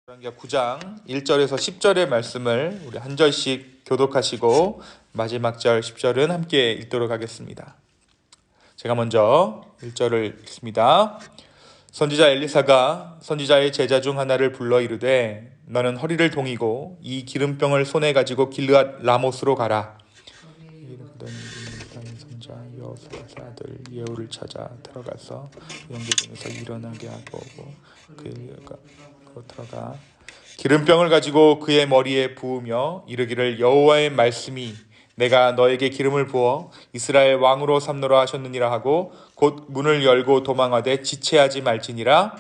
열왕기하 9장 1절에서 10절의 말씀을 우리 한 절씩 교독하시고 마지막 절 10절은 함께 읽도록 하겠습니다. 제가 먼저 1절을 읽습니다. 선지자 엘리사가 선지자의 제자 중 하나를 불러 이르되 너는 허리를 동이고 이 기름병을 손에 가지고 길르앗 라못으로 가라. 선지자 여호사의 아들 예후를 찾아 들어가서 영계중에서 일어나게 하고 그가 들어가 기름병을 가지고 그의 머리에 부으며 이르기를 여호와의 말씀이 내가 너에게 기름을 부어 이스라엘 왕으로 삼노라 하셨느니라 하고 곧 문을 열고 도망하되 지체하지 말지니라.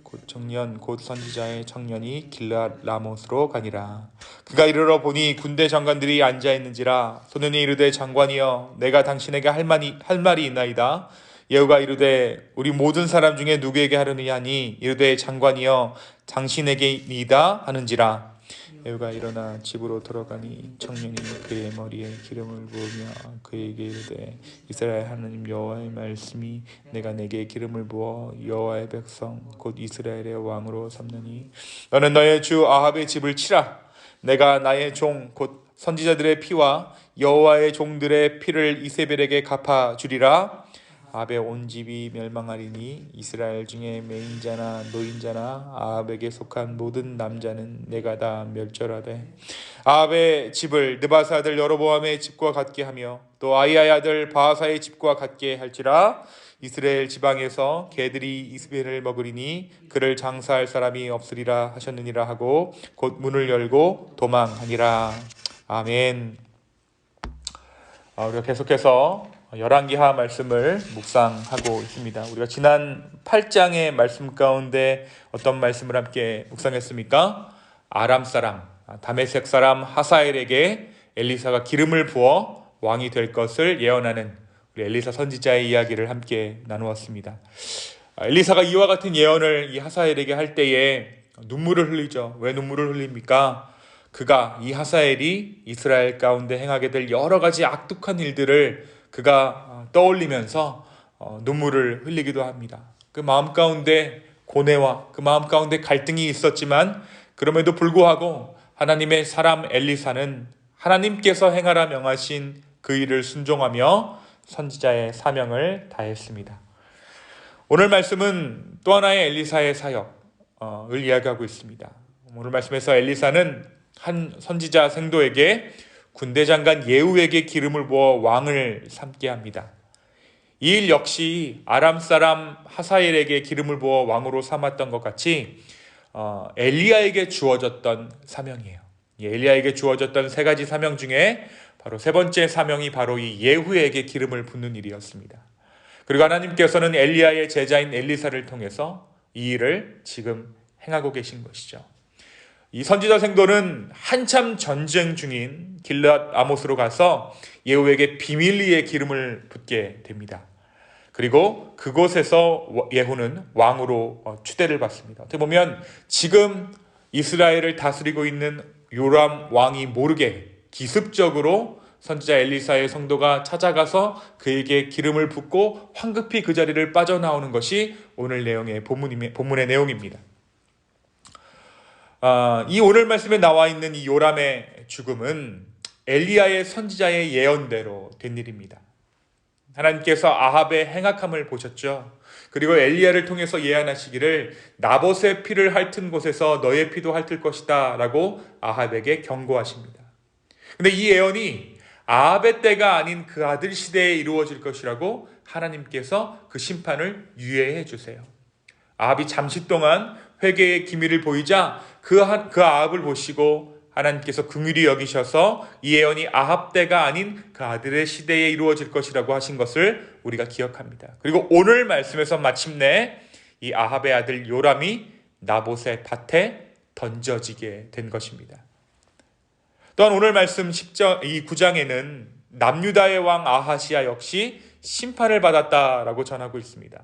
곧 청년 곧 선지자의 청년이 길르앗 라못으로 가니라. 그가 이르러 보니 군대 장관들이 앉아 있는지라. 소년이 이르되 장관이여 내가 당신에게 할 말이 있나이다. 예후가 이르되 우리 모든 사람 중에 누구에게 하려느냐 하니 이르되 장관이여 당신에게이다 하는지라. 예후가 일어나 집으로 들어가니 청년이 그의 머리에 기름을 부으며 그에게 이르되 이스라엘 하나님 여호와의 말씀이 내가 내게 기름을 부어 여호와의 백성 곧 이스라엘의 왕으로 삼느니 너는 너의 주 아합의 집을 치라. 내가 나의 종 곧 선지자들의 피와 여호와의 종들의 피를 이세벨에게 갚아주리라. 아합의 온 집이 멸망하리니 이스라엘 중에 맹인자나 노인자나 아합에게 속한 모든 남자는 내가 다 멸절하되 아합의 집을 느바스 아들 여로보암의 집과 같게 하며 또 아히야의 아들 바하사의 집과 같게 할지라. 이스라엘 지방에서 개들이 이스벨을 먹으리니 그를 장사할 사람이 없으리라 하셨느니라 하고 곧 문을 열고 도망하니라. 아멘. 우리가 계속해서 열왕기하 말씀을 묵상하고 있습니다. 우리가 지난 8장의 말씀 가운데 어떤 말씀을 함께 묵상했습니까? 아람 사람, 다메섹 사람 하사엘에게 엘리사가 기름을 부어 왕이 될 것을 예언하는 우리 엘리사 선지자의 이야기를 함께 나누었습니다. 엘리사가 이와 같은 예언을 이 하사엘에게 할 때에 눈물을 흘리죠. 왜 눈물을 흘립니까? 그가 이 하사엘이 이스라엘 가운데 행하게 될 여러 가지 악독한 일들을 그가 떠올리면서 눈물을 흘리기도 합니다. 그 마음 가운데 고뇌와 그 마음 가운데 갈등이 있었지만 그럼에도 불구하고 하나님의 사람 엘리사는 하나님께서 행하라 명하신 그 일을 순종하며 선지자의 사명을 다했습니다. 오늘 말씀은 또 하나의 엘리사의 사역을 이야기하고 있습니다. 오늘 말씀에서 엘리사는 한 선지자 생도에게 군대 장관 예후에게 기름을 부어 왕을 삼게 합니다. 이 일 역시 아람 사람 하사엘에게 기름을 부어 왕으로 삼았던 것 같이 엘리야에게 주어졌던 사명이에요. 엘리야에게 주어졌던 세 가지 사명 중에 바로 세 번째 사명이 바로 이 예후에게 기름을 붓는 일이었습니다. 그리고 하나님께서는 엘리야의 제자인 엘리사를 통해서 이 일을 지금 행하고 계신 것이죠. 이 선지자 생도는 한참 전쟁 중인 길르앗 라못으로 가서 예후에게 비밀리에 기름을 붓게 됩니다. 그리고 그곳에서 예후는 왕으로 추대를 받습니다. 어떻게 보면 지금 이스라엘을 다스리고 있는 요람 왕이 모르게 기습적으로 선지자 엘리사의 성도가 찾아가서 그에게 기름을 붓고 황급히 그 자리를 빠져나오는 것이 오늘 내용의 본문의 내용입니다. 이 오늘 말씀에 나와 있는 이 요람의 죽음은 엘리야의 선지자의 예언대로 된 일입니다. 하나님께서 아합의 행악함을 보셨죠. 그리고 엘리야를 통해서 예언하시기를 나봇의 피를 핥은 곳에서 너의 피도 핥을 것이다 라고 아합에게 경고하십니다. 근데 이 예언이 아합의 때가 아닌 그 아들 시대에 이루어질 것이라고 하나님께서 그 심판을 유예해 주세요. 아합이 잠시 동안 회개의 기미를 보이자 그 아합을 보시고 하나님께서 긍휼히 여기셔서 이 예언이 아합 때가 아닌 그 아들의 시대에 이루어질 것이라고 하신 것을 우리가 기억합니다. 그리고 오늘 말씀에서 마침내 이 아합의 아들 요람이 나봇의 밭에 던져지게 된 것입니다. 또한 오늘 말씀 이 9장에는 남유다의 왕 아하시야 역시 심판을 받았다라고 전하고 있습니다.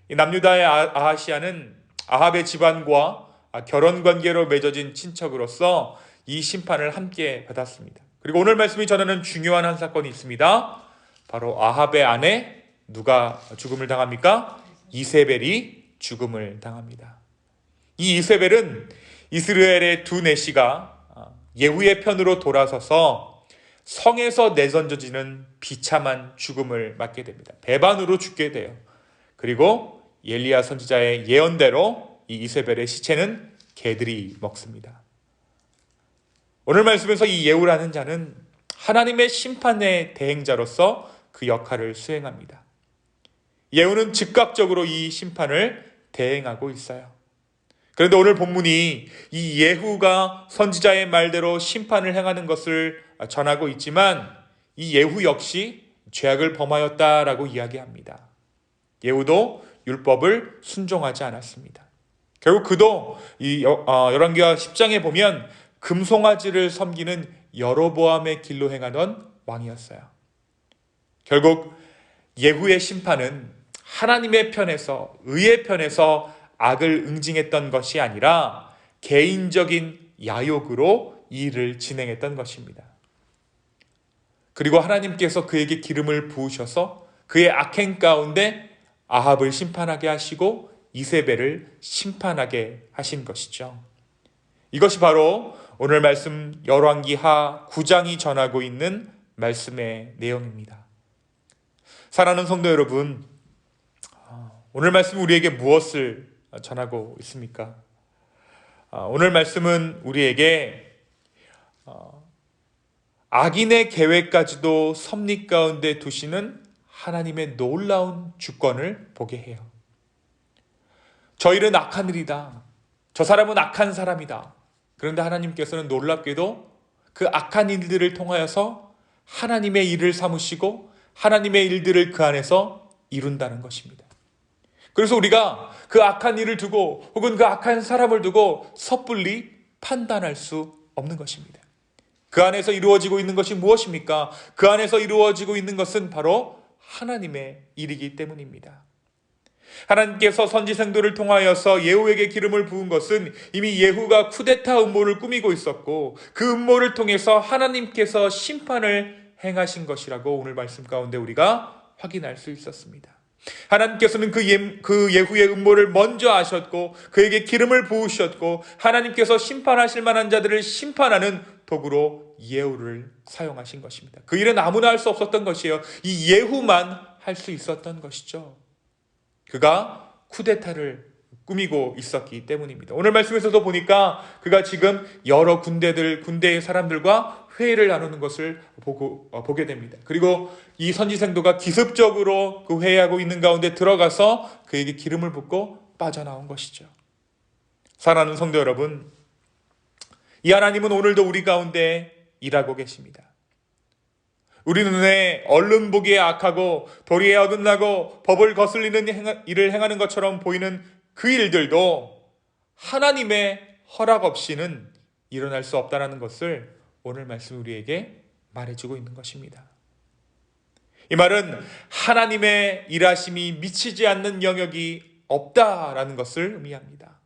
이 남유다의 아하시야는 아합의 집안과 결혼관계로 맺어진 친척으로서 이 심판을 함께 받았습니다. 그리고 오늘 말씀이 전하는 중요한 한 사건이 있습니다. 바로 아합의 아내 누가 죽음을 당합니까? 이세벨이 죽음을 당합니다. 이 이세벨은 이스라엘의 두 내시가 예후의 편으로 돌아서서 성에서 내던져지는 비참한 죽음을 맞게 됩니다. 배반으로 죽게 돼요. 그리고 엘리야 선지자의 예언대로 이 이세벨의 시체는 개들이 먹습니다. 오늘 말씀에서 이 예후라는 자는 하나님의 심판의 대행자로서 그 역할을 수행합니다. 예후는 즉각적으로 이 심판을 대행하고 있어요. 그런데 오늘 본문이 이 예후가 선지자의 말대로 심판을 행하는 것을 전하고 있지만 이 예후 역시 죄악을 범하였다라고 이야기합니다. 예후도 율법을 순종하지 않았습니다. 결국 그도 이 열왕기하 10장에 보면 금송아지를 섬기는 여로보암의 길로 행하던 왕이었어요. 결국 예후의 심판은 하나님의 편에서, 의의 편에서 악을 응징했던 것이 아니라 개인적인 야욕으로 이 일을 진행했던 것입니다. 그리고 하나님께서 그에게 기름을 부으셔서 그의 악행 가운데 아합을 심판하게 하시고 이세벨을 심판하게 하신 것이죠. 이것이 바로 오늘 말씀 열왕기하 9장이 전하고 있는 말씀의 내용입니다. 사랑하는 성도 여러분, 오늘 말씀 우리에게 무엇을 전하고 있습니까? 오늘 말씀은 우리에게 악인의 계획까지도 섭리 가운데 두시는 하나님의 놀라운 주권을 보게 해요. 저 일은 악한 일이다. 저 사람은 악한 사람이다. 그런데 하나님께서는 놀랍게도 그 악한 일들을 통하여서 하나님의 일을 삼으시고 하나님의 일들을 그 안에서 이룬다는 것입니다. 그래서 우리가 그 악한 일을 두고 혹은 그 악한 사람을 두고 섣불리 판단할 수 없는 것입니다. 그 안에서 이루어지고 있는 것이 무엇입니까? 그 안에서 이루어지고 있는 것은 바로 하나님의 일이기 때문입니다. 하나님께서 선지생들을 통하여서 예후에게 기름을 부은 것은 이미 예후가 쿠데타 음모를 꾸미고 있었고 그 음모를 통해서 하나님께서 심판을 행하신 것이라고 오늘 말씀 가운데 우리가 확인할 수 있었습니다. 하나님께서는 그 예후의 음모를 먼저 아셨고 그에게 기름을 부으셨고 하나님께서 심판하실 만한 자들을 심판하는 도구로 예후를 사용하신 것입니다. 그 일은 아무나 할 수 없었던 것이에요. 이 예후만 할 수 있었던 것이죠. 그가 쿠데타를 꾸미고 있었기 때문입니다. 오늘 말씀에서도 보니까 그가 지금 여러 군대의 사람들과 회의를 나누는 것을 보게 됩니다. 그리고 이 선지생도가 기습적으로 그 회의하고 있는 가운데 들어가서 그에게 기름을 붓고 빠져나온 것이죠. 사랑하는 성도 여러분, 이 하나님은 오늘도 우리 가운데 일하고 계십니다. 우리 눈에 얼른 보기에 악하고 도리에 어긋나고 법을 거슬리는 일을 행하는 것처럼 보이는 그 일들도 하나님의 허락 없이는 일어날 수 없다는 것을 오늘 말씀 우리에게 말해주고 있는 것입니다. 이 말은 하나님의 일하심이 미치지 않는 영역이 없다라는 것을 의미합니다.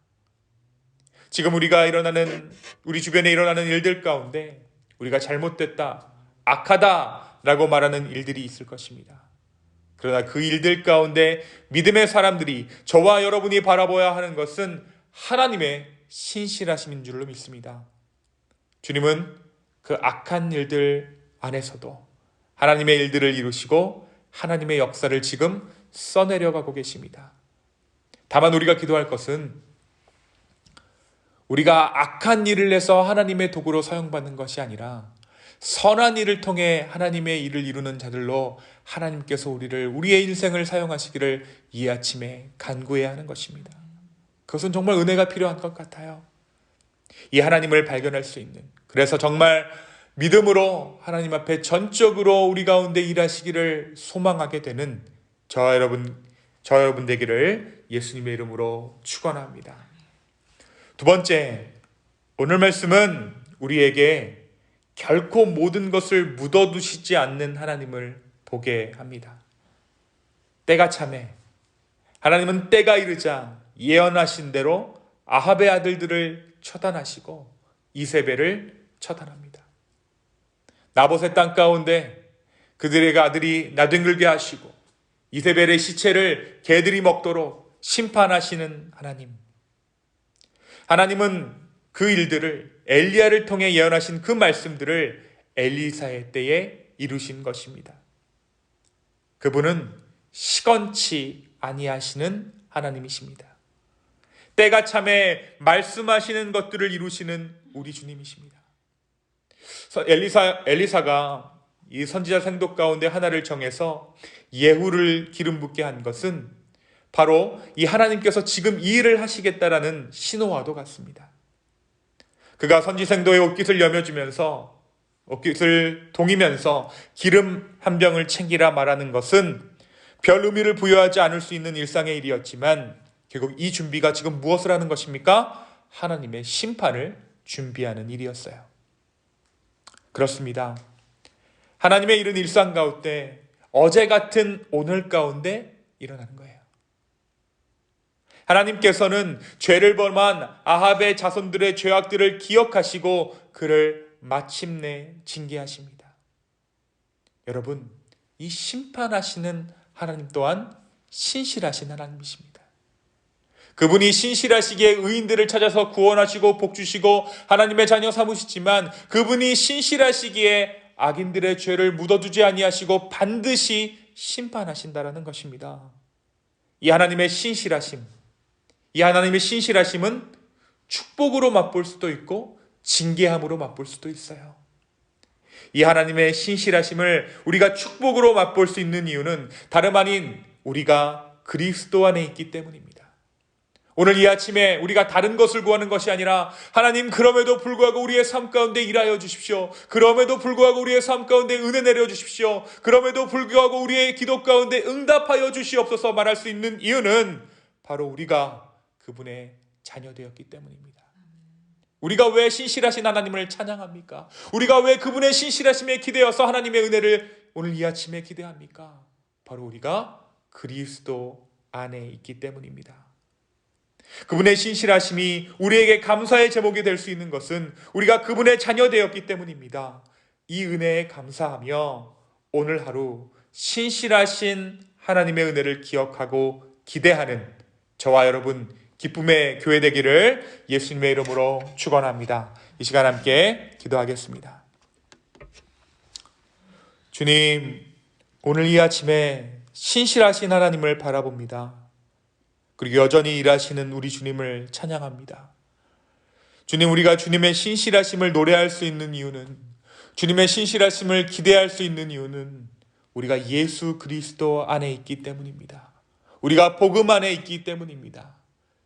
지금 우리 주변에 일어나는 일들 가운데 우리가 잘못됐다, 악하다라고 말하는 일들이 있을 것입니다. 그러나 그 일들 가운데 믿음의 사람들이 저와 여러분이 바라봐야 하는 것은 하나님의 신실하심인 줄로 믿습니다. 주님은 그 악한 일들 안에서도 하나님의 일들을 이루시고 하나님의 역사를 지금 써내려가고 계십니다. 다만 우리가 기도할 것은 우리가 악한 일을 해서 하나님의 도구로 사용받는 것이 아니라 선한 일을 통해 하나님의 일을 이루는 자들로 하나님께서 우리의 인생을 사용하시기를 이 아침에 간구해야 하는 것입니다. 그것은 정말 은혜가 필요한 것 같아요. 이 하나님을 발견할 수 있는, 그래서 정말 믿음으로 하나님 앞에 전적으로 우리 가운데 일하시기를 소망하게 되는 저 여러분 되기를 예수님의 이름으로 축원합니다. 두 번째, 오늘 말씀은 우리에게 결코 모든 것을 묻어두시지 않는 하나님을 보게 합니다. 때가 차매 하나님은 때가 이르자 예언하신 대로 아합의 아들들을 처단하시고 이세벨을 처단합니다. 나봇의 땅 가운데 그들의 아들이 나뒹굴게 하시고 이세벨의 시체를 개들이 먹도록 심판하시는 하나님. 하나님은 그 일들을 엘리야를 통해 예언하신 그 말씀들을 엘리사의 때에 이루신 것입니다. 그분은 시건치 아니하시는 하나님이십니다. 때가 참에 말씀하시는 것들을 이루시는 우리 주님이십니다. 엘리사가 이 선지자 생도 가운데 하나를 정해서 예후를 기름 붓게 한 것은 바로 이 하나님께서 지금 이 일을 하시겠다라는 신호와도 같습니다. 그가 선지생도의 옷깃을 여며주면서 옷깃을 동이면서 기름 한 병을 챙기라 말하는 것은 별 의미를 부여하지 않을 수 있는 일상의 일이었지만 결국 이 준비가 지금 무엇을 하는 것입니까? 하나님의 심판을 준비하는 일이었어요. 그렇습니다. 하나님의 일은 일상 가운데 어제 같은 오늘 가운데 일어나는 거예요. 하나님께서는 죄를 범한 아합의 자손들의 죄악들을 기억하시고 그를 마침내 징계하십니다. 여러분, 이 심판하시는 하나님 또한 신실하신 하나님이십니다. 그분이 신실하시기에 의인들을 찾아서 구원하시고 복주시고 하나님의 자녀 삼으시지만 그분이 신실하시기에 악인들의 죄를 묻어두지 아니하시고 반드시 심판하신다라는 것입니다. 이 하나님의 신실하심은 축복으로 맛볼 수도 있고 징계함으로 맛볼 수도 있어요. 이 하나님의 신실하심을 우리가 축복으로 맛볼 수 있는 이유는 다름 아닌 우리가 그리스도 안에 있기 때문입니다. 오늘 이 아침에 우리가 다른 것을 구하는 것이 아니라 하나님, 그럼에도 불구하고 우리의 삶 가운데 일하여 주십시오. 그럼에도 불구하고 우리의 삶 가운데 은혜 내려 주십시오. 그럼에도 불구하고 우리의 기도 가운데 응답하여 주시옵소서 말할 수 있는 이유는 바로 우리가 그분의 자녀되었기 때문입니다. 우리가 왜 신실하신 하나님을 찬양합니까? 우리가 왜 그분의 신실하심에 기대어서 하나님의 은혜를 오늘 이 아침에 기대합니까? 바로 우리가 그리스도 안에 있기 때문입니다. 그분의 신실하심이 우리에게 감사의 제목이 될 수 있는 것은 우리가 그분의 자녀 되었기 때문입니다. 이 은혜에 감사하며 오늘 하루 신실하신 하나님의 은혜를 기억하고 기대하는 저와 여러분 기쁨의 교회 되기를 예수님의 이름으로 축원합니다. 이 시간 함께 기도하겠습니다. 주님, 오늘 이 아침에 신실하신 하나님을 바라봅니다. 그리고 여전히 일하시는 우리 주님을 찬양합니다. 주님, 우리가 주님의 신실하심을 노래할 수 있는 이유는, 주님의 신실하심을 기대할 수 있는 이유는 우리가 예수 그리스도 안에 있기 때문입니다. 우리가 복음 안에 있기 때문입니다.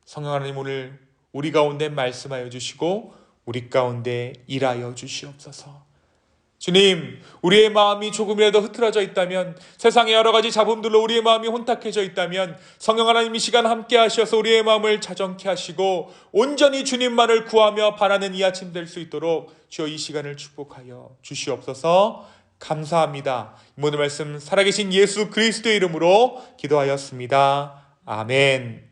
성령 하나님, 오늘 우리 가운데 말씀하여 주시고 우리 가운데 일하여 주시옵소서. 주님, 우리의 마음이 조금이라도 흐트러져 있다면, 세상의 여러 가지 잡음들로 우리의 마음이 혼탁해져 있다면 성령 하나님 이 시간 함께 하셔서 우리의 마음을 자정케 하시고 온전히 주님만을 구하며 바라는 이 아침 될 수 있도록 주여 이 시간을 축복하여 주시옵소서. 감사합니다. 모든 말씀 살아계신 예수 그리스도의 이름으로 기도하였습니다. 아멘.